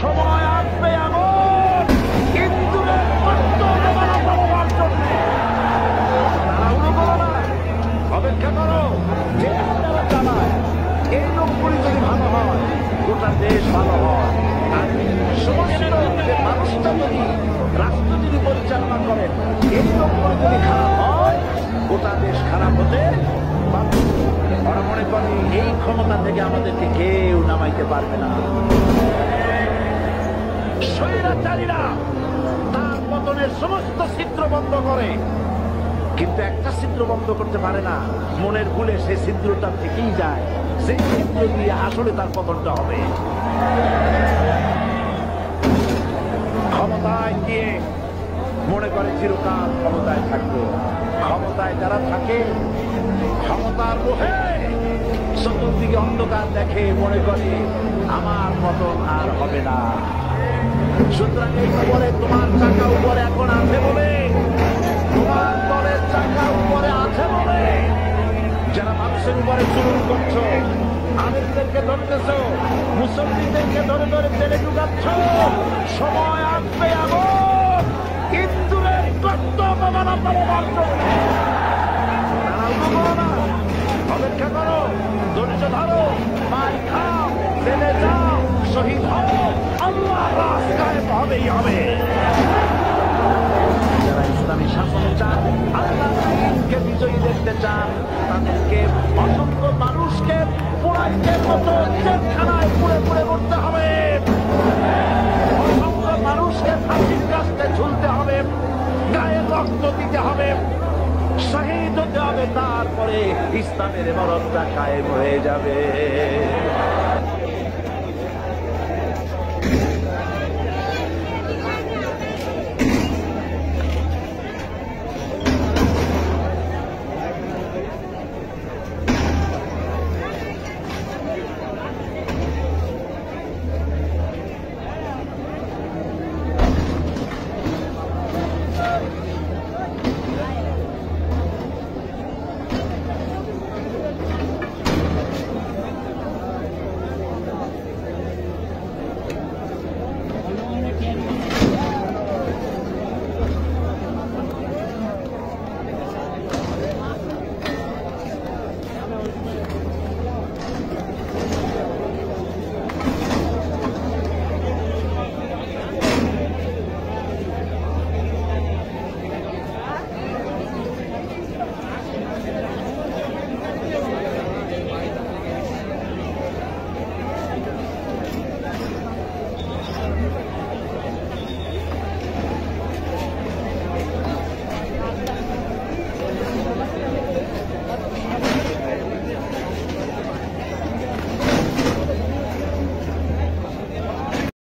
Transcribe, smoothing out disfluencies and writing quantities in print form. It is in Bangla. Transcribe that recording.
সময় আসবে এমন ইন্দুরের রক্ত পাওয়ার জন্য। তাড়াহুড়ো করো না, অপেক্ষা করো। যে আপনারা চালায় এই লোকগুলি যদি ভালো হয়, গোটা দেশ ভালো হয়। আর সমস্ত যে মানুষটা যদি রাষ্ট্র যদি পরিচালনা করেন, এই লোকগুলি যদি খারাপ হয়, গোটা দেশ খারাপ হতে বাধ্য। ওরা মনে করে এই ক্ষমতা থেকে আমাদেরকে কেউ নামাইতে পারবে না। স্বৈরাচারীরা তার পতনের সমস্ত ছিদ্র বন্ধ করে, কিন্তু একটা ছিদ্র বন্ধ করতে পারে না। মনের ভুলে সেই ছিদ্রটা থেকেই যায়, সেই ছিদ্র দিয়ে আসলে তার পতনটা হবে। ক্ষমতায় গিয়ে মনে করে চিরকাল ক্ষমতায় থাকবে। ক্ষমতায় যারা থাকে, ক্ষমতার মোহে চতুর্দিকে অন্ধকার দেখে, মনে করে আমার পতন আর হবে না। সুতরাং এই খবরে তোমার চাকা উপরে এখন আছে বলে, তোমার দলের চাকা উপরে আছে বলে যারা মানুষের উপরে জুলুম করছো, আলেমদেরকে ধরতেছ, মুসল্লিদেরকে ধরে ধরে জেলে ঢুকাচ্ছ, সময় আসবে এমন ইন্দুরের রক্ত পাওয়ার জন্য। অপেক্ষা করো, ধৈর্য ধরো, মার খাও, জেলে যাও, শহীদ হও, আল্লাহ রাস্তায় হবেই হবে। যারা ইসলামী শাসন চান, আল্লাহ দিনকে বিজয়ী দেখতে চান, তাদেরকে অসংখ্য মানুষকে পোড়াইদের মতো জেলখানায় পুড়ে পুড়ে মরতে হবে। অসংখ্য মানুষকে ফাঁসির কাস্তে ঝুলতে হবে, গায়ে রক্ত দিতে হবে, শহীদ হতে হবে। তারপরে ইসলামের ইমারতটা কায়েম হয়ে যাবে।